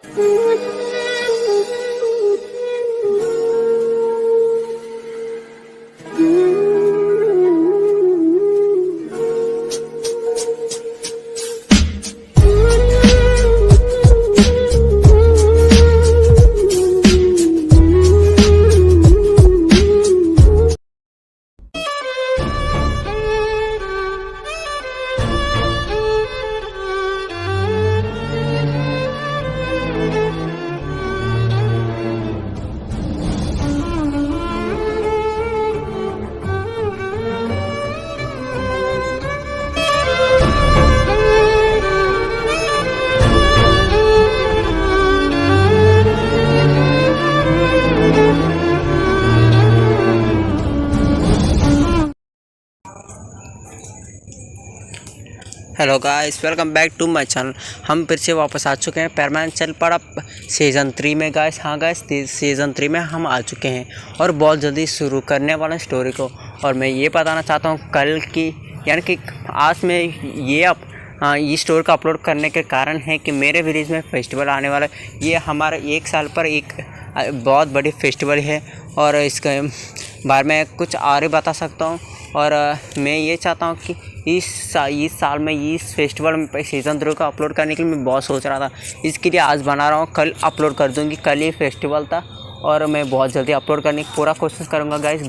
Hello guys, welcome back to my channel. हम फिर से वापस आ चुके हैं परमानेंट चल पड़ा सीज़न 3 में गाइस। हाँ गाइस, सीज़न 3 में हम आ चुके हैं और बहुत जल्दी शुरू करने वाले हैं स्टोरी को। और मैं ये बताना चाहता हूँ कल की यानी कि आज में ये स्टोरी को अपलोड करने के कारण है कि मेरे विलेज में फेस्टिवल आने वाला है। ये हमारे 1 साल पर एक बहुत बड़ी फेस्टिवल है और इसके बारे में कुछ और बता सकता हूँ। और मैं ये चाहता हूँ कि इस साल में इस फेस्टिवल में सीज़न 3 का अपलोड करने के लिए मैं बहुत सोच रहा था। इसके लिए आज बना रहा हूँ, कल अपलोड कर दूँगी। कल ही फेस्टिवल था और मैं बहुत जल्दी अपलोड करने की पूरा कोशिश करूँगा गाइस।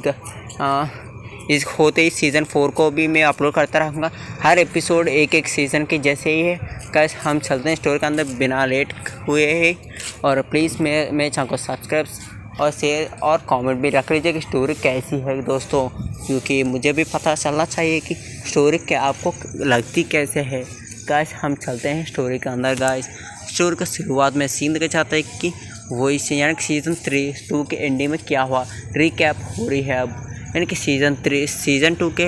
इस होते ही सीज़न 4 को भी मैं अपलोड करता रहूँगा। हर एपिसोड एक सीज़न के जैसे ही है गाइस। हम चलते हैं स्टोरी के अंदर बिना लेट हुए ही। और प्लीज़ मेरे चैनल को सब्सक्राइब और शेयर और कमेंट भी रख लीजिए कि स्टोरी कैसी है दोस्तों, क्योंकि मुझे भी पता चलना चाहिए कि स्टोरी क्या आपको लगती कैसे है। गाइस हम चलते हैं स्टोरी के अंदर गाइस। स्टोरी का शुरुआत में सीन देखा जाता है कि वही यानी कि सीज़न 2 के एंडिंग में क्या हुआ, रिकैप हो रही है अब। यानी कि सीज़न 2 के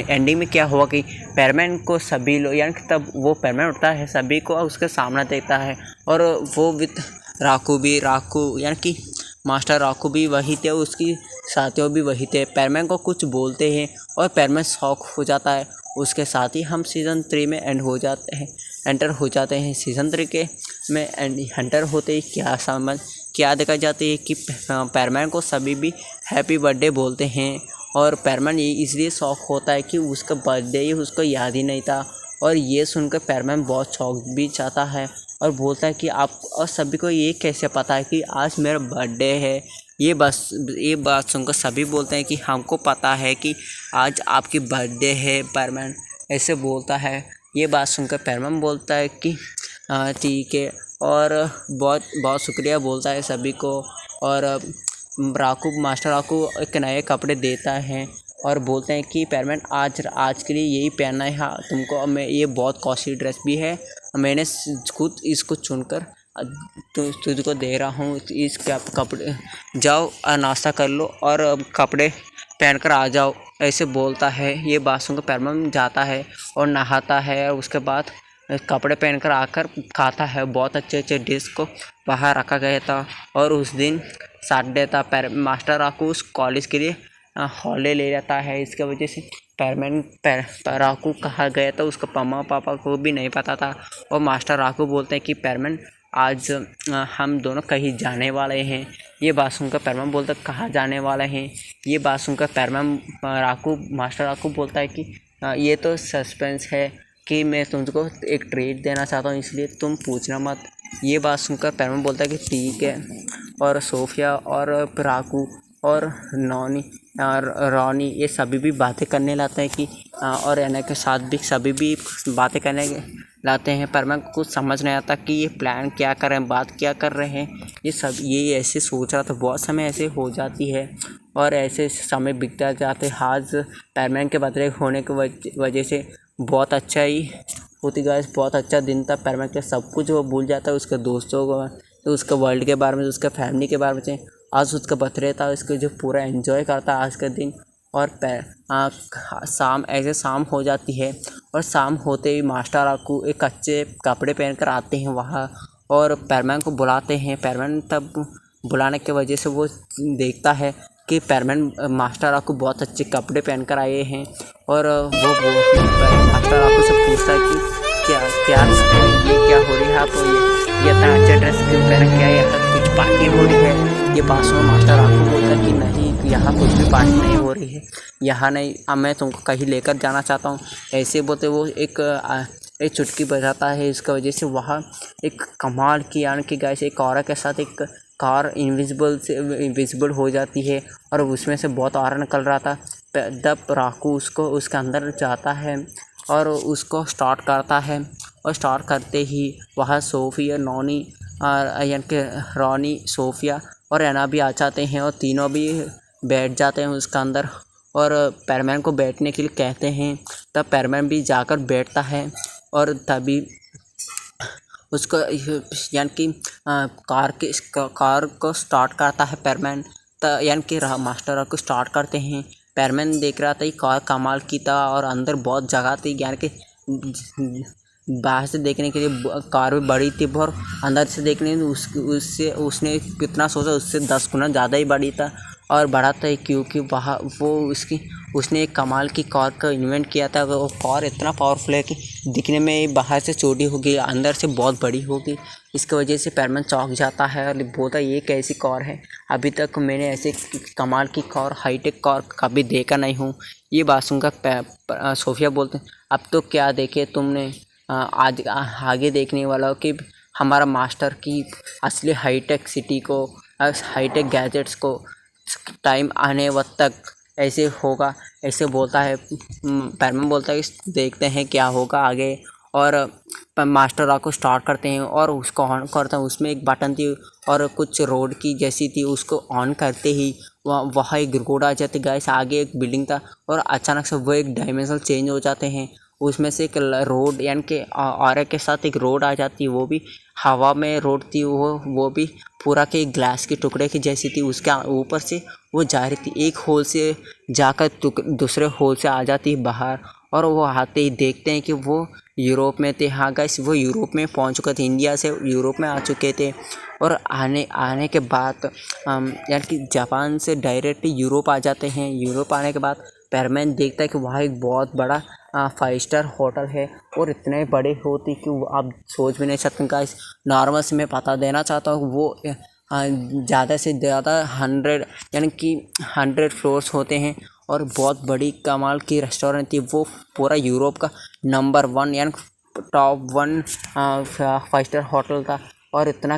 एंडिंग में क्या हुआ कि पैरमैन को सभी लोग यानी कि तब वो पैरमैन उठता है, सभी को उसके सामना देखता है और वो विद राकू यानी कि मास्टर राकू भी वही थे, उसकी साथियों भी वही थे। पैरमैन को कुछ बोलते हैं और पैरमैन शॉक हो जाता है। उसके साथ ही हम सीज़न 3 में एंटर हो जाते हैं। सीज़न 3 के में एंटर होते ही क्या देखा जाती है कि पैरमैन को सभी भी हैप्पी बर्थडे बोलते हैं और पैरमैन इसलिए शॉक होता है कि उसका बर्थडे ही उसको याद ही नहीं था। और ये सुनकर पैरमैन बहुत शॉक भी चाहता है और बोलता है कि आप और सभी को ये कैसे पता है कि आज मेरा बर्थडे है। ये बात सुनकर सभी बोलते हैं कि हमको पता है कि आज आपकी बर्थडे है। पैरमैन ऐसे बोलता है। ये बात सुनकर पैरमैन बोलता है कि ठीक है और बहुत बहुत शुक्रिया बोलता है सभी को। और मास्टर राकू एक नए कपड़े देता है और बोलते हैं कि पैरमैन आज के लिए यही पहनना है। हाँ तुमको मैं ये बहुत कॉस्टली ड्रेस भी है, मैंने खुद इसको चुनकर तुझको दे रहा हूँ। इस कपड़े जाओ नाश्ता कर लो और कपड़े पहनकर आ जाओ, ऐसे बोलता है। ये बात सुनकर पैरमैन जाता है और नहाता है और उसके बाद कपड़े पहनकर आकर खाता है। बहुत अच्छे डिश को बाहर रखा गया था और उस दिन सैटरडे था। मास्टर राकू उस कॉलेज के लिए हॉलीडे ले जाता है। इसके वजह से राकू कहाँ गया था उसका मम्मा पापा को भी नहीं पता था। और मास्टर राकू बोलते हैं कि पैरमैन आज हम दोनों कहीं जाने वाले हैं। ये बात सुनकर पैरमैन बोलता है कहाँ जाने वाले हैं। ये बात सुनकर मास्टर राकू बोलता है कि ये तो सस्पेंस है कि मैं तुमको एक ट्रीट देना चाहता हूँ, इसलिए तुम पूछना मत। ये बात सुनकर पैरमैन बोलता है कि ठीक है। और सोफिया और राकू और रॉनी ये सभी भी बातें करने लाते हैं कि और एना के साथ भी सभी भी बातें करने लाते हैं। पैरमैन को कुछ समझ नहीं आता कि ये प्लान क्या कर रहे हैं, बात क्या कर रहे हैं। ये ऐसे सोच रहा था। बहुत समय ऐसे हो जाती है और ऐसे समय बीतता जाते। आज पैरमैन के बर्थडे होने की वजह से बहुत अच्छा ही होती गाइस। बहुत अच्छा दिन था पैरमैन के। सब कुछ वो भूल जाता है, उसके दोस्तों को, तो उसके वर्ल्ड के बारे में, उसके फैमिली के बारे में। आज उसका बर्थडे था, उसके जो पूरा एंजॉय करता आज के दिन। और शाम हो जाती है और शाम होते ही मास्टर राकू एक अच्छे कपड़े पहनकर आते हैं वहाँ और पैरमैन को बुलाते हैं। पैरमैन तब बुलाने की वजह से वो देखता है कि पैरमैन मास्टर राकू बहुत अच्छे कपड़े पहनकर आए हैं और वो मास्टर राकू से पूछता है कि क्या ये क्या हो रही है आप ये इतना अच्छा ड्रेस क्यों पहन के आया, यहाँ कुछ पार्टी हो रही है। ये बासु मास्टर आपको बोलता है कि नहीं, यहाँ कुछ भी पार्टी नहीं हो रही है, यहाँ नहीं, अब मैं तुमको कहीं लेकर जाना चाहता हूँ। ऐसे बोलते वो एक चुटकी बजाता है। इसका वजह से वहाँ एक कमाल की यानी कि गाइस एक औरत के साथ एक कार इनविजिबल हो जाती है और उसमें से बहुत आरा निकल रहा था। तब राकू उसको उसके अंदर जाता है और उसको स्टार्ट करता है और स्टार्ट करते ही वहाँ सोफिया नॉनी यानी कि रॉनी, सोफिया और एना भी आ जाते हैं और तीनों भी बैठ जाते हैं उसके अंदर और पैरमैन को बैठने के लिए कहते हैं। तब पैरमैन भी जाकर बैठता है और तभी उसको यानी कि कार को स्टार्ट करता है पैरमैन। यानी कि मास्टर को स्टार्ट करते हैं। पैरमैन देख रहा था ये कार कमाल की था और अंदर बहुत जगह थी, यानी कि बाहर से देखने के लिए कार भी बड़ी थी और अंदर से देखने उससे उसने कितना सोचा उससे 10 गुना ज़्यादा ही बड़ी था और बड़ा था, क्योंकि वहाँ उसने एक कमाल की कार का इन्वेंट किया था। वो कार इतना पावरफुल है कि दिखने में बाहर से छोटी होगी, अंदर से बहुत बड़ी होगी। इसकी वजह से पैरमैन चौंक जाता है और बोलता है ये कैसी कार है, अभी तक मैंने ऐसे कमाल की कार, हाईटेक कार कभी देखा नहीं हूँ। ये बात सुनकर सोफिया बोलते हैं अब तो क्या देखे तुमने, आज आगे देखने वाला हो कि हमारा मास्टर की असली हाईटेक सिटी को, हाईटेक गैजेट्स को टाइम आने वक्त तक ऐसे होगा, ऐसे बोलता है। पैरमैन बोलता है कि देखते हैं क्या होगा आगे। और मास्टर रॉक को स्टार्ट करते हैं और उसको ऑन करते हैं। उसमें एक बटन थी और कुछ रोड की जैसी थी, उसको ऑन करते ही वहाँ एक रोड आ जाती गाइस। आगे एक बिल्डिंग था और अचानक से वो एक डायमेंशन चेंज हो जाते हैं। उसमें से एक रोड यानी कि ऑरा के साथ एक रोड आ जाती है, वो भी हवा में रोड थी, वो भी पूरा के ग्लास के टुकड़े की जैसी थी। उसके ऊपर से वो जा रही थी, एक होल से जाकर दूसरे होल से आ जाती है बाहर और वो आते ही देखते हैं कि वो यूरोप में थे। हाँ गाइस, वो यूरोप में पहुंच चुके थे, इंडिया से यूरोप में आ चुके थे और आने के बाद यानी कि जापान से डायरेक्ट यूरोप आ जाते हैं। यूरोप आने के बाद पैरमैन देखता है कि वहाँ एक बहुत बड़ा 5 स्टार होटल है और इतने बड़े होती कि वो आप सोच भी नहीं सकते गाइस। नॉर्मल से मैं पता देना चाहता हूँ, वो ज़्यादा से ज़्यादा 100 यानी कि 100 फ्लोर्स होते हैं और बहुत बड़ी कमाल की रेस्टोरेंट थी। वो पूरा यूरोप का नंबर 1 यानी टॉप 1 5 स्टार होटल था और इतना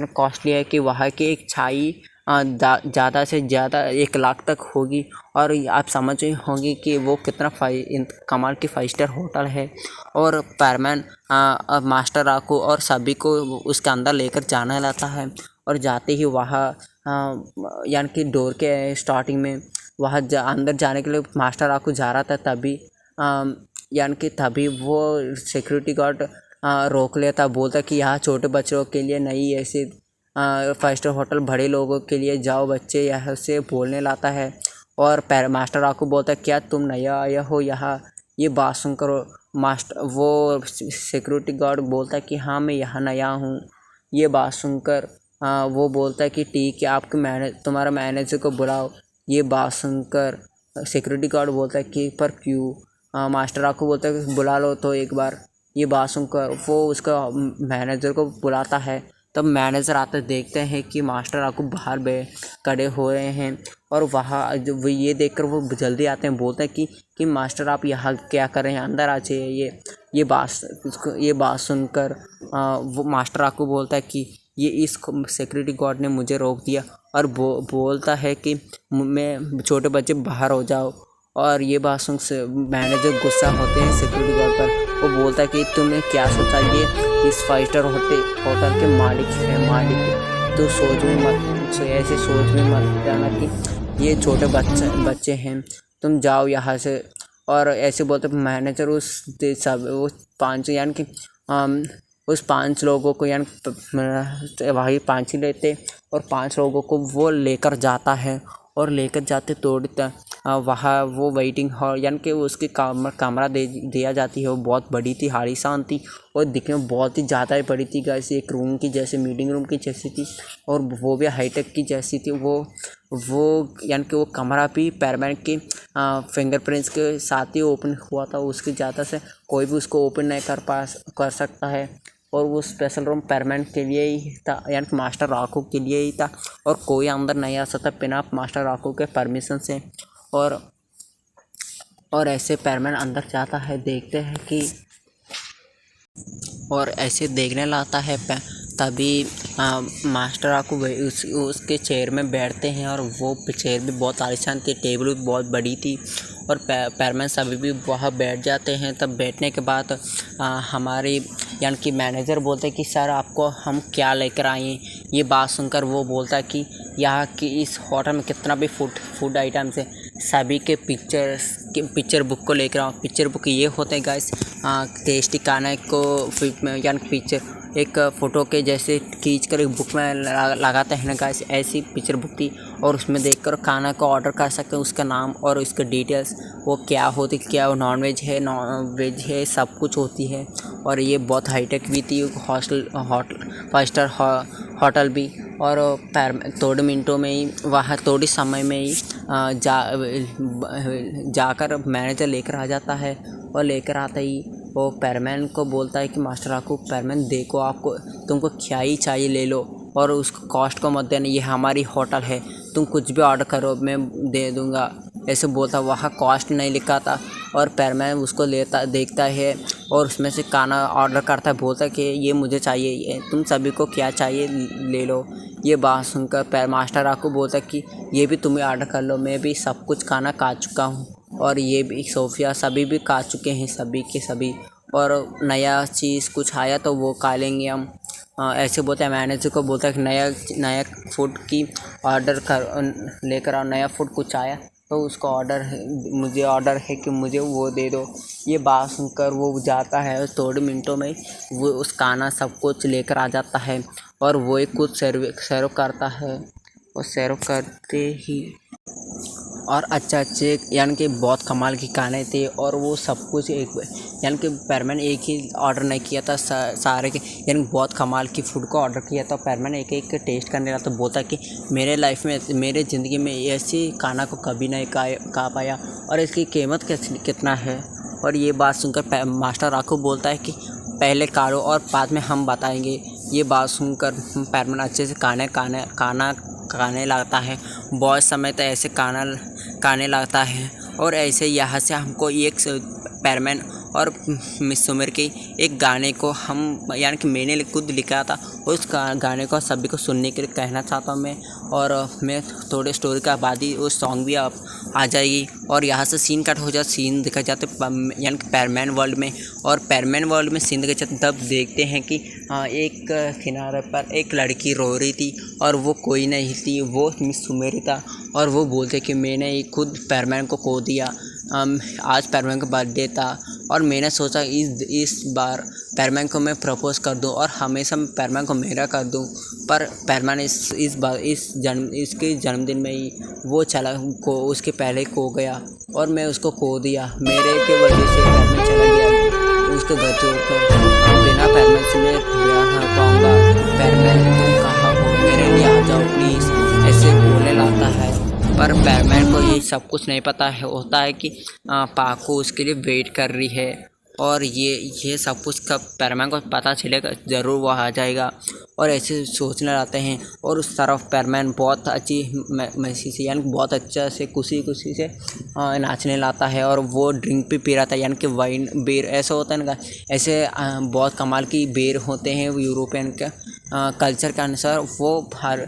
कॉस्टली है कि वहाँ की एक छाई ज़्यादा से ज़्यादा 1 लाख तक होगी। और आप समझ रहे होंगे कि वो कितना कमाल की 5 स्टार होटल है। और पैरमैन मास्टर राकू और सभी को उसके अंदर लेकर जाने लगता है और जाते ही वहाँ यानी कि डोर के स्टार्टिंग में वहाँ अंदर जाने के लिए मास्टर राकू जा रहा था, तभी यानी कि तभी वो सिक्योरिटी गार्ड रोक लेता, बोलता कि यहाँ छोटे बच्चों के लिए नहीं, ऐसे 5 स्टार होटल बड़े लोगों के लिए, जाओ बच्चे, यहाँ से बोलने लाता है। और मास्टर आपको बोलता है क्या तुम नया आया हो यहाँ, ये बात सुनकर वो सिक्योरिटी गार्ड बोलता है कि हाँ मैं यहाँ नया हूँ। ये बात सुनकर वो बोलता है कि ठीक है, आपके तुम्हारा मैनेजर को बुलाओ। ये बात सुनकर सिक्योरिटी गार्ड बोलता है कि पर क्यों। मास्टर आपको बोलता है कि बुला लो तो एक बार। ये बात सुनकर वो उसका मैनेजर को बुलाता है। तब मैनेजर आते देखते हैं कि मास्टर आपको बाहर खड़े हो रहे हैं और वहाँ वो ये देखकर वो जल्दी आते हैं, बोलते हैं कि मास्टर आप यहाँ क्या कर रहे हैं, अंदर आ जाइए। ये बात सुनकर वो मास्टर आपको बोलता है कि ये इस सिक्योरिटी गार्ड ने मुझे रोक दिया और बोलता है कि मैं छोटे बच्चे बाहर हो जाओ। और ये बात सुन मैनेजर गुस्सा होते हैं सिक्योरिटी गार्ड पर। वो बोलता है कि तुमने क्या सोचा, ये इस 5 स्टार होटल के मालिक तो ऐसे सोच में मत जाना कि ये छोटे बच्चे हैं, तुम जाओ यहाँ से। और ऐसे बोलते मैनेजर उस 5 यानी कि उस 5 लोगों को यानी वही 5 ही लेते और 5 लोगों को वो लेकर जाता है और लेकर जाते तोड़ता वहाँ वो वेटिंग हॉल यानी कि उसकी कमरा दिया जाती है। वो बहुत बड़ी थी, आलीशान थी और दिखने में बहुत ही ज़्यादा ही बड़ी थी, जैसे एक रूम की जैसे, मीटिंग रूम की जैसी थी और वो भी हाईटेक की जैसी थी। वो यानी कि वो कमरा भी पैरमैन के फिंगरप्रिंट्स के साथ ही ओपन हुआ था। उसकी ज़्यादा से कोई भी उसको ओपन नहीं कर सकता है। और वो स्पेशल रूम परमानेंट के लिए ही था, यानी कि मास्टर राकू के लिए ही था, और कोई अंदर नहीं आ सकता बिना मास्टर राकू के परमिशन से। और ऐसे परमानेंट अंदर जाता है, देखते हैं कि और ऐसे देखने लगता है तभी मास्टर राकू उसके चेयर में बैठते हैं, और वो चेयर भी बहुत आलीशान थी, टेबल भी बहुत बड़ी थी, और पैरमैन सभी भी वहाँ बैठ जाते हैं। तब बैठने के बाद हमारी यानी कि मैनेजर बोलते हैं कि सर आपको हम क्या लेकर आए हैं। ये बात सुनकर वो बोलता है कि यहाँ की इस होटल में कितना भी फूड आइटम्स है, सभी के पिक्चर बुक को लेकर आओ। पिक्चर बुक ये होते हैं गाइस, टेस्टी खाना को यानी पिक्चर एक फ़ोटो के जैसे खींच कर एक बुक में लगाते हैं ना गाइस, ऐसी पिक्चर बुक थी, और उसमें देखकर खाना को ऑर्डर कर सकते हैं, उसका नाम और उसका डिटेल्स, वो क्या होती, क्या वो नॉन वेज है नॉन वेज है, सब कुछ होती है। और ये बहुत हाईटेक भी थी, हॉस्टल 5 स्टार होटल भी। और थोड़े मिनटों में ही वहाँ थोड़ी समय में ही जाकर मैनेजर लेकर आ जाता है, और लेकर आता ही वो पैरमैन को बोलता है कि मास्टर राकू, पैरमैन देखो आपको तुमको क्या ही चाहिए ले लो, और उसको कॉस्ट को मत देना, ये हमारी होटल है, तुम कुछ भी ऑर्डर करो मैं दे दूँगा, ऐसे बोलता। वहाँ कॉस्ट नहीं लिखा था, और पैरमैन उसको देखता है, और उसमें से खाना ऑर्डर करता है, बोलता है कि ये मुझे चाहिए, ये तुम सभी को क्या चाहिए ले लो। ये बात सुनकर मास्टर राकू बोलता है कि ये भी तुम्हें ऑर्डर कर लो, मैं भी सब कुछ खाना खा चुका हूँ, और ये भी सोफिया सभी भी खा चुके हैं, सभी के सभी, और नया चीज़ कुछ आया तो वो खा लेंगे हम। ऐसे बोलते हैं। मैनेजर को बोलता है कि नया फूड की ऑर्डर कर लेकर आओ, नया फूड कुछ आया तो उसका मुझे ऑर्डर है कि मुझे वो दे दो। ये बात सुनकर वो जाता है, थोड़े मिनटों में वो उस खाना सब कुछ लेकर आ जाता है, और वो एक कुछ सर्व करता है, और सर्व करते ही और अच्छे यानी कि बहुत कमाल के खाने थे, और वो सब कुछ एक यानी कि पैरमैन एक ही ऑर्डर नहीं किया था, सारे के यानी बहुत कमाल की फूड को ऑर्डर किया था। पैरमैन एक एक टेस्ट करने लगा तो बोलता कि मेरे लाइफ में, मेरे ज़िंदगी में ऐसी खाना को कभी नहीं खा पाया, और इसकी कीमत कितना है। और ये बात सुनकर मास्टर राकू बोलता है कि पहले कारो और बाद में हम बताएंगे। ये बात सुनकर पैरमैन अच्छे से खाने लगता है, बहुत समय तक ऐसे खाने लगता है, और ऐसे यहाँ से हमको एक पैरमैन और मिस सुमेर के एक गाने को हम यानी कि मैंने खुद लिखा था, उस गाने को सभी को सुनने के लिए कहना चाहता हूँ मैं। और मैं थोड़े स्टोरी का बाद ही वो सॉन्ग भी आप आ जाएगी, और यहाँ से सीन कट हो जाता, सीन दिखा जाते यानी कि पैरमैन वर्ल्ड में। और पैरमैन वर्ल्ड में सीन दिखा जाते तब देखते हैं कि एक किनारे पर एक लड़की रो रही थी, और वो कोई नहीं थी, वो मिस सुमेर था, और वो बोलते कि मैंने खुद पैरमैन को खो दिया। आज पैरमैन का बर्थडे था, और मैंने सोचा इस बार पैरमैन को मैं प्रपोज़ कर दूं, और हमेशा मैं पैरमैन को मेरा कर दूं। पर पैरमैन इसके जन्मदिन में ही वो उसके पहले खो गया, और मैं उसको खो दिया। मेरे के वजह से पैरमैन चला गया उसके घर छोड़कर। बिना पैरमैन से मैं ब्याह कर पाऊँगा। पैरमैन तुम कहाँ हो, मेरे लिए आ जाओ प्लीज़, ऐसे बोलने लगता है। पर पैरमैन को ये सब कुछ नहीं पता है होता है कि पाको उसके लिए वेट कर रही है, और ये सब कुछ कब पैरमैन को पता चलेगा ज़रूर वो आ जाएगा। और ऐसे सोचने लगते हैं, और उस तरफ पैरमैन बहुत अच्छी महसूस यानी बहुत अच्छा से खुशी से नाचने लगता है, और वो ड्रिंक भी पी रहा था, यानी कि वाइन बीयर ऐसा होता है ना, ऐसे बहुत कमाल की बीयर होते हैं यूरोपियन के कल्चर के अनुसार। वो हर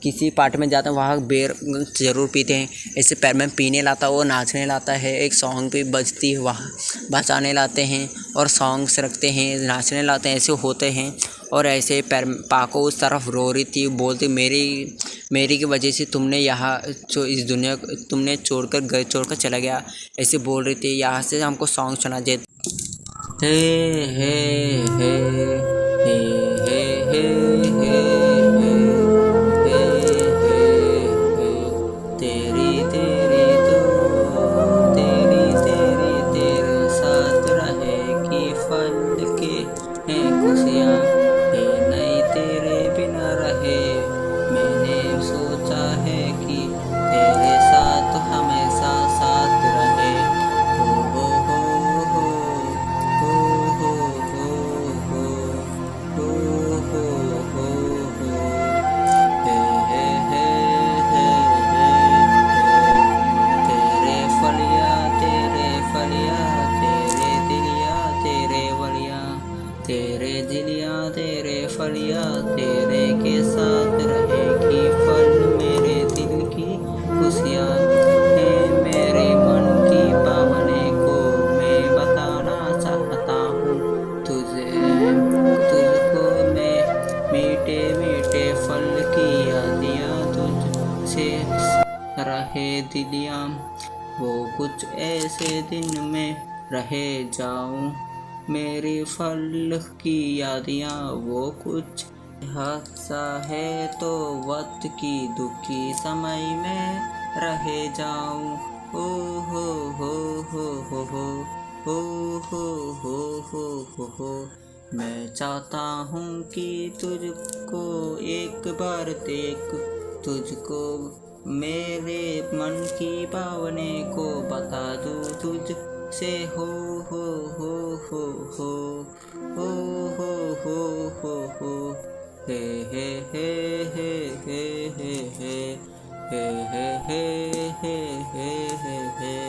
किसी पार्टी में जाते हैं वहाँ बीयर ज़रूर पीते हैं। ऐसे पैरमैन पीने लाता, वो नाचने लाता है, एक सॉन्ग भी बजती है वहाँ, बचाने लाते हैं और सॉन्ग्स रखते हैं, नाचने लाते हैं, ऐसे होते हैं। और ऐसे पाको उस तरफ रो रही थी, बोलती मेरी की वजह से तुमने यहाँ इस दुनिया तुमने घर छोड़कर चला गया, ऐसे बोल रही थी। यहाँ से हमको सॉन्ग सुना दे हे हे हे हे हे हे हे तेरे के साथ रहेगी फल मेरे दिल की खुशियाँ है मेरे मन की पावने को मैं बताना चाहता हूँ तुझे तुझको मैं मीठे मीठे फल की यादियाँ तुझसे रहे दिलियाँ वो कुछ ऐसे दिन में रहे जाऊं मेरी फल की यादियाँ वो कुछ हादसा है तो वक्त की दुखी समय में रहे जाऊं ओ हो हो हो हो हो हो हो हो हो मैं चाहता हूँ कि तुझको एक बार देख तुझको मेरे मन की भावने को बता दूँ तुझ से हो हो हो हो हो हो हो हो हो हो हे हे हे हे हे हे हे हे हे हे हे हे हे हे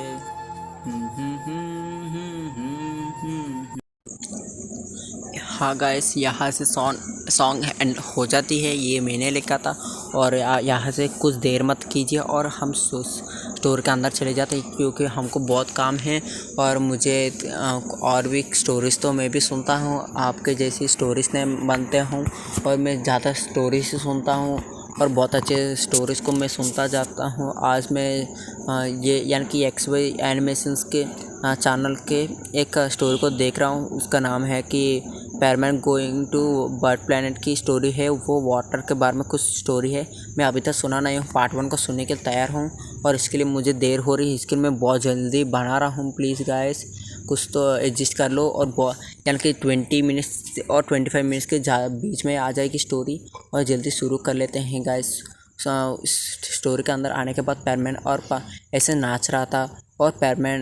हाँ गाइस, यहाँ से सॉन्ग एंड हो जाती है। ये मैंने लिखा था और यहाँ से कुछ देर मत कीजिए और हम स्टोर के अंदर चले जाते हैं क्योंकि हमको बहुत काम है और मुझे और भी स्टोरीज़ तो मैं भी सुनता हूँ, आपके जैसी स्टोरीज़ ने बनते हूँ और मैं ज़्यादा स्टोरीज़ सुनता हूँ और बहुत अच्छे स्टोरीज़ को मैं सुनता जाता हूँ। आज मैं ये यानी कि XY एनिमेशंस के चैनल के एक स्टोरी को देख रहा हूँ। उसका नाम है कि पैरमैन गोइंग टू बर्ड प्लैनेट की स्टोरी है। वो वाटर के बारे में कुछ स्टोरी है। मैं अभी तक सुना नहीं हूँ, पार्ट 1 को सुनने के लिए तैयार हूँ और इसके लिए मुझे देर हो रही है। इसके लिए मैं बहुत जल्दी बना रहा हूँ। प्लीज़ गाइस कुछ तो एडजस्ट कर लो और यानी कि 20 मिनट्स और 25 मिनट्स के बीच में आ जाएगी स्टोरी और जल्दी शुरू कर लेते हैं गाइस। स्टोरी के अंदर आने के बाद पैरमैन और ऐसे नाच रहा था और पैरमैन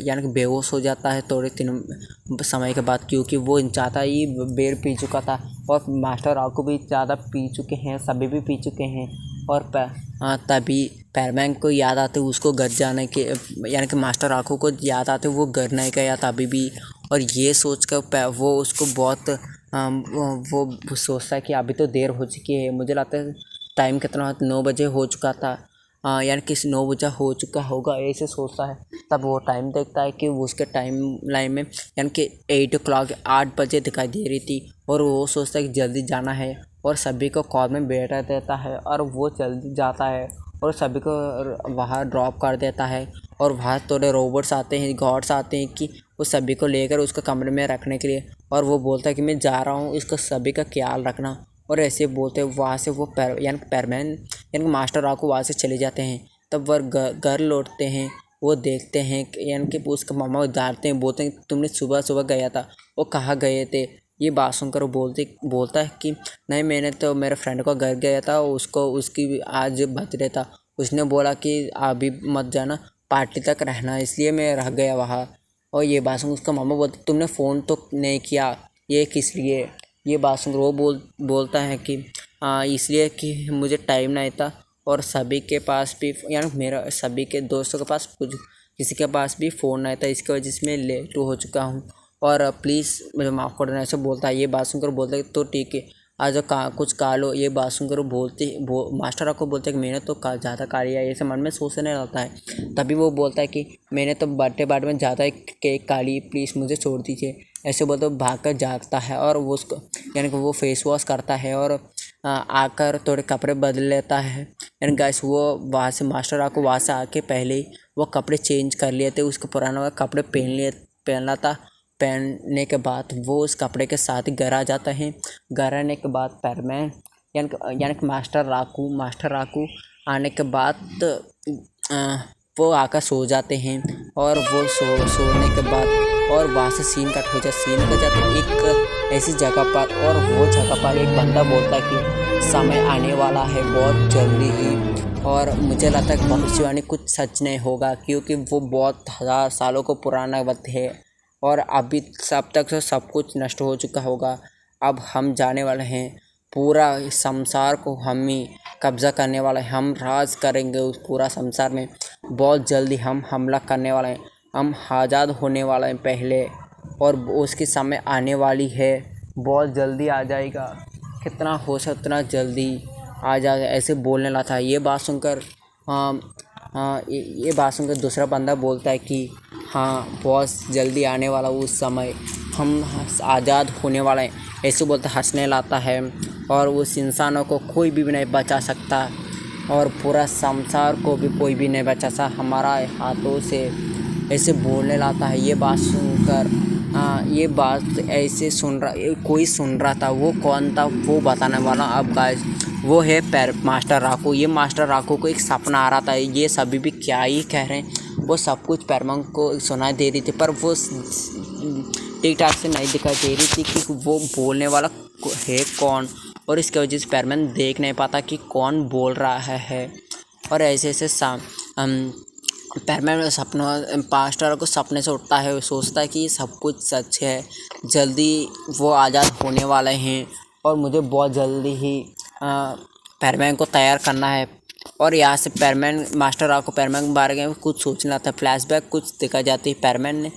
यानी कि बेहोश हो जाता है थोड़े समय के बाद क्योंकि वो ज़्यादा ही बेर पी चुका था और मास्टर राकू भी ज़्यादा पी चुके हैं, सभी भी पी चुके हैं और तभी पैरमैन को याद आते उसको घर जाने के यानी कि मास्टर राकू को याद आते वो घर नहीं गया था अभी भी और ये सोच कर वो उसको बहुत वो सोचता है कि अभी तो देर हो चुकी है। मुझे लगता है टाइम कितना 9 बजे हो चुका था यानी कि 9 बजे हो चुका होगा ऐसे सोचता है। तब वो टाइम देखता है कि उसके टाइम लाइन में यानी कि 8 o'clock 8 बजे दिखाई दे रही थी और वो सोचता है कि जल्दी जाना है और सभी को कॉल में बैठा देता है और वो जल्दी जाता है और सभी को वहाँ ड्रॉप कर देता है और वहाँ थोड़े रोबोट्स आते हैं, गॉड्स आते हैं कि वो सभी को लेकर उसको कमरे में रखने के लिए और वो बोलता है कि मैं जा रहा हूँ, इसको सभी का ख्याल रखना और ऐसे बोलते वहाँ से वो यानी पैरमैन यानी मास्टर राकू वहाँ से चले जाते हैं। तब वह घर लौटते हैं, वो देखते हैं यानी कि उसका मामा डांटते हैं, बोलते हैं तुमने सुबह सुबह गया था, वो कहाँ गए थे। ये बात सुनकर वो बोलता है कि नहीं मैंने तो मेरे फ्रेंड को घर गया था, उसकी आज बर्थडे था, उसने बोला कि अभी मत जाना पार्टी तक रहना इसलिए मैं रह गया वहाँ। और ये बात सुन उसका मामा बोलते तुमने फ़ोन तो नहीं किया ये किस लिए। ये बात सुन वो बोलता है कि इसलिए कि मुझे टाइम नहीं था और सभी के पास भी यानी मेरा सभी के दोस्तों के पास कुछ किसी के पास भी फ़ोन नहीं था, इसकी वजह से मैं लेट हो चुका हूँ और प्लीज़ मुझे माफ़ कर देना ऐसे बोलता है। ये बात सुनकर बोलता है तो ठीक है आज कुछ खा लो। ये बात सुनकर मास्टर आपको बोलते हैं कि मैंने तो ज़्यादा खा लिया, ऐसे मन में सोचने लगता है। तभी वो बोलता है कि मैंने तो बर्थडे में ज़्यादा केक खा ली, प्लीज़ मुझे छोड़ दीजिए। ऐसे बोलते भाग कर जाता है और वो उसको यानी कि वो फेस वॉश करता है और आकर थोड़े कपड़े बदल लेता है। यानी गाइस वो वहाँ से मास्टर आपको वहाँ से आके पहले ही वो कपड़े चेंज कर लिए थे, उसको पुराना कपड़े पहनना था। पहनने के बाद वो उस कपड़े के साथ ही घर आ जाता है। घर आने के बाद पैरमैन यानी कि मास्टर राकू आने के बाद वो आकर सो जाते हैं और वो सोने के बाद और वहाँ से सीन कट हो जाता एक ऐसी जगह पर और वो जगह पर एक बंदा बोलता है कि समय आने वाला है बहुत जल्दी ही और मुझे लगता है कि भविष्यवाणी कुछ सच नहीं होगा क्योंकि वो बहुत 1000 सालों को पुराना वक्त है और अभी सब तक तो सब कुछ नष्ट हो चुका होगा। अब हम जाने वाले हैं, पूरा संसार को हम ही कब्ज़ा करने वाले हैं, हम राज करेंगे उस पूरा संसार में। बहुत जल्दी हम हमला करने वाले हैं, हम आज़ाद होने वाले हैं पहले और उसके समय आने वाली है, बहुत जल्दी आ जाएगा। कितना हो सके उतना जल्दी आ जा, ऐसे बोलने लगा था। ये बात सुनकर ये बात सुनकर दूसरा बंदा बोलता है कि हाँ बॉस जल्दी आने वाला उस समय, हम आज़ाद होने वाले हैं, ऐसे बोलते हंसने लाता है। और उस इंसानों को कोई भी नहीं बचा सकता और पूरा संसार को भी कोई भी नहीं बचा सकता हमारा हाथों से, ऐसे बोलने लाता है। ये बात सुनकर ये बात ऐसे कोई सुन रहा था। वो कौन था वो बताने वाला अब गाइस। वो है मास्टर राकू। ये मास्टर राकू को एक सपना आ रहा था। ये सभी भी क्या ही कह रहे हैं, वो सब कुछ पैरमैन को सुनाई दे रही थी, पर वो ठीक ठाक से नहीं दिखाई दे रही थी कि वो बोलने वाला है कौन। और इसकी वजह से पैरमैन देख नहीं पाता कि कौन बोल रहा है। और ऐसे ऐसे पैरमैन मास्टर को सपने से उठता है, सोचता है कि सब कुछ सच है, जल्दी वो आज़ाद होने वाले हैं और मुझे बहुत जल्दी ही पैरमैन को तैयार करना है। और यहाँ से पैरमैन मास्टर राकू पैरमैन के बारे में कुछ सोचना था। फ्लैशबैक कुछ देखा जाती है। पैरमैन ने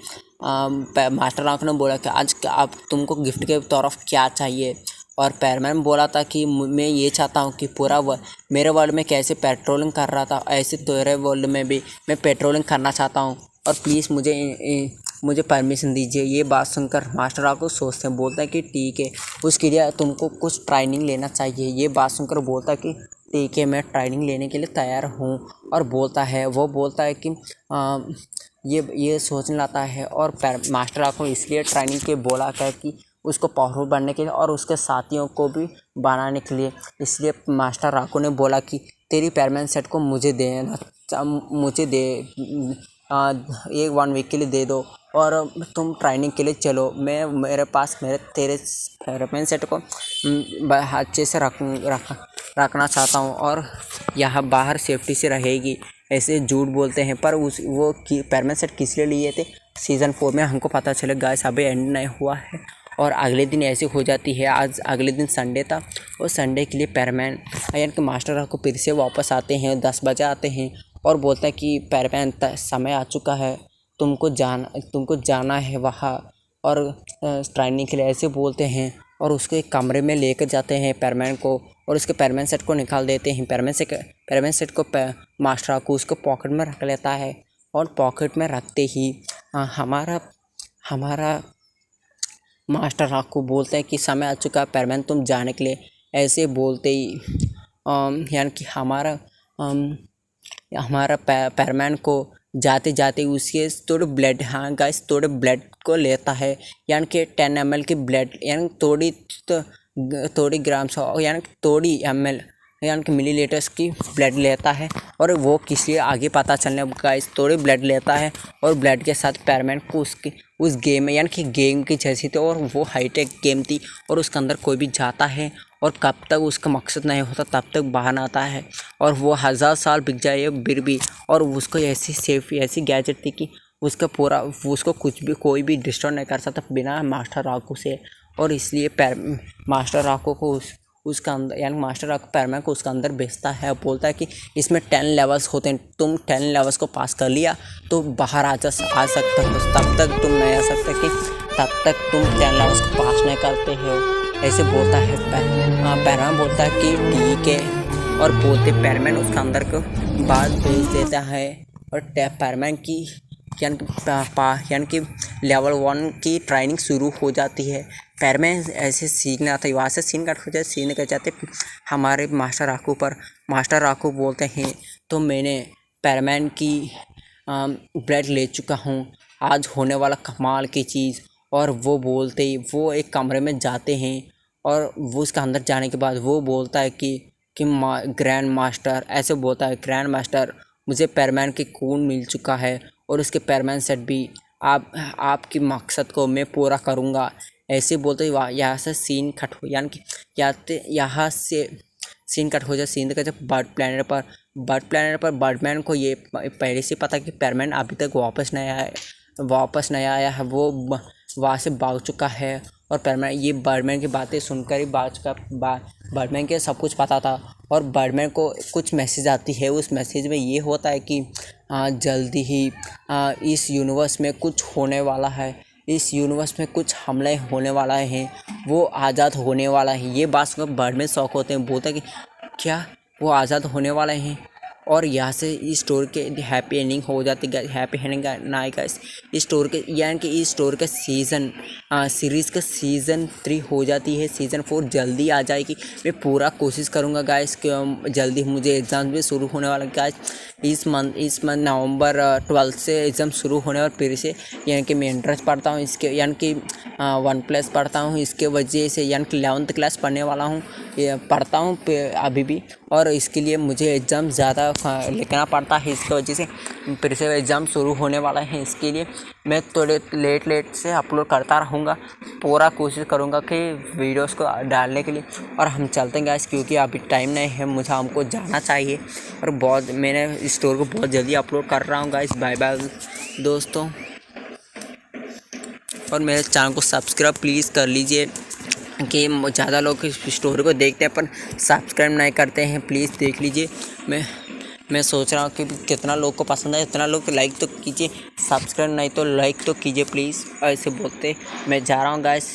मास्टर राकू ने बोला कि आज आप तुमको गिफ्ट के तरफ क्या चाहिए। और पैरमैन बोला था कि मैं ये चाहता हूँ कि पूरा मेरे वर्ल्ड में कैसे पेट्रोलिंग कर रहा था ऐसे तेरे वर्ल्ड में भी मैं पेट्रोलिंग करना चाहता हूँ, और प्लीज़ मुझे परमिशन दीजिए। ये बात सुनकर मास्टर राकू सोचते हैं, बोलता है कि ठीक है, उसके लिए तुमको कुछ ट्रेनिंग लेना चाहिए। ये बात सुनकर बोलता है कि ठीक है, मैं ट्रेनिंग लेने के लिए तैयार हूँ। और बोलता है कि ये सोचने लाता है। और मास्टर राकू इसलिए ट्रेनिंग के बोला है कि उसको पावरफुल बनने के लिए और उसके साथियों को भी बनाने के लिए। इसलिए मास्टर राकू ने बोला कि तेरी पैरमैन सेट को मुझे एक 1 वीक के लिए दे दो और तुम ट्रेनिंग के लिए चलो। मेरे पास तेरे पैरमैन सेट को अच्छे से रखना चाहता हूँ और यहाँ बाहर सेफ्टी से रहेगी, ऐसे झूठ बोलते हैं। पर वो पैरमैन सेट किस लिए लिए थे सीज़न 4 में हमको पता चले गाइस, अभी एंड नहीं हुआ है। और अगले दिन ऐसी हो जाती है। आज अगले दिन संडे था और संडे के लिए पैरमैन यानी कि मास्टर राकू फिर से वापस आते हैं, 10 बजे आते हैं और बोलते हैं कि पैरमैन समय आ चुका है, तुमको जाना है वहाँ और ट्रेनिंग के लिए, ऐसे बोलते हैं। और उसके कमरे में लेकर जाते हैं पैरमैन को और उसके पैरमैन सेट को निकाल देते हैं। पैरमैन सेट को मास्टर राकू उसको पॉकेट में रख लेता है और पॉकेट में रखते ही हमारा मास्टर राकू बोलते हैं कि समय आ चुका है पैरमैन तुम जाने के लिए। ऐसे बोलते ही यानी कि हमारा पैरमैन को जाते जाते उसके थोड़े ब्लड थोड़े ब्लड को लेता है, यानी कि 10 ml की ब्लड यानी थोड़ी ग्राम्स यानी थोड़ी ml यानी कि मिलीलीटर्स की ब्लड लेता है। और वो किस लिए आगे पता चलने गाइस, थोड़ी ब्लड लेता है और ब्लड के साथ पैरमैन को उस गेम में यानी कि गेम की जैसी थी और वो हाईटेक गेम थी और उसके अंदर कोई भी जाता है और कब तक उसका मकसद नहीं होता तब तक बाहर आता है और वो 1000 साल बिक जाए फिर भी। और उसको ऐसी गैजेट थी कि उसको कोई भी डिस्टर्ब नहीं कर सकता बिना मास्टर राकू से। और इसलिए मास्टर राकू को उसका अंदर यानी मास्टर राकू पैरमैन को उसका अंदर भेजता है, बोलता है कि इसमें 10 लेवल्स होते हैं, तुम 10 लेवल्स को पास कर लिया तो बाहर आ सकते हो, तब तक तुम नहीं आ सकते कि तब तक तुम 10 लेवल्स को पास नहीं करते हो, ऐसे बोलता है। पैरमैन बोलता है कि ठीक है और बोलते पैरमैन उसका अंदर को बात भेज देता है। और पैरमैन की यानी कि लेवल 1 की ट्रेनिंग शुरू हो जाती है। पैरमैन ऐसे सीखने आता है, वहाँ से सीन कट हो जाए, सीन कर जाते हमारे मास्टर राकू पर। मास्टर राकू बोलते हैं तो मैंने पैरमैन की ब्लड ले चुका हूँ, आज होने वाला कमाल की चीज़। और वो बोलते ही वो एक कमरे में जाते हैं और वो उसके अंदर जाने के बाद वो बोलता है कि ग्रैंड मास्टर, ऐसे बोलता है ग्रैंड मास्टर मुझे पैरमैन की खून मिल चुका है और उसके पैरमैन सेट भी आपकी मकसद को मैं पूरा करूँगा, ऐसे बोलते ही यहाँ से सीन कट हो यानी कि यहाँ से सीन कट हो जाए। सीन का जब बर्ड प्लैनेट पर बर्डमैन को ये पहले से पता कि पैरमैन अभी तक वापस नहीं आया है, वो वहाँ से भाग चुका है। और पैरमैन ये बर्डमैन की बातें सुनकर ही बर्डमैन के सब कुछ पता था। और बर्डमैन को कुछ मैसेज आती है, उस मैसेज में ये होता है कि जल्दी ही इस यूनिवर्स में कुछ होने वाला है, इस यूनिवर्स में कुछ हमले होने वाला है, वो आज़ाद होने वाला है। ये बात सुनकर बर्ड में शौक होते हैं, बोलते हैं कि क्या वो आज़ाद होने वाला है। और यहाँ से इस स्टोरी के हैप्पी एंडिंग हो जाती है। हैप्पी एंडिंग ना आएगा इस स्टोरी के, यानी कि इस स्टोरी का सीरीज़ का सीज़न 3 हो जाती है। सीज़न 4 जल्दी आ जाएगी। मैं पूरा कोशिश करूँगा गाइस कि जल्दी, मुझे एग्ज़ाम भी शुरू होने वाला गाइस। इस मंथ नवंबर 12 से एग्ज़ाम शुरू होने और फिर से, यानी कि मैं एंट्रेंस पढ़ता हूँ इसके, यानी कि 1+ पढ़ता हूँ इसके वजह से, यानी कि 11th क्लास पढ़ने वाला हूँ, पढ़ता हूँ अभी भी। और इसके लिए मुझे एग्ज़ाम ज़्यादा लिखना पड़ता है, इसकी वजह से फिर से एग्ज़ाम शुरू होने वाला है। इसके लिए मैं थोड़े लेट से अपलोड करता रहूँगा। पूरा कोशिश करूँगा कि वीडियोस को डालने के लिए। और हम चलते हैं गाइस, क्योंकि अभी टाइम नहीं है, हमको जाना चाहिए। और मैंने इस स्टोरी को बहुत जल्दी अपलोड कर रहा हूँ गाइस। बाय बाय दोस्तों, और मेरे चैनल को सब्सक्राइब प्लीज़ कर लीजिए कि ज़्यादा लोग इस स्टोरी को देखते हैं पर सब्सक्राइब नहीं करते हैं। प्लीज़ देख लीजिए। मैं सोच रहा हूँ कि कितना लोग को पसंद है, इतना लोग लाइक तो कीजिए, सब्सक्राइब नहीं तो लाइक तो कीजिए प्लीज़। ऐसे बोलते मैं जा रहा हूँ गाइस।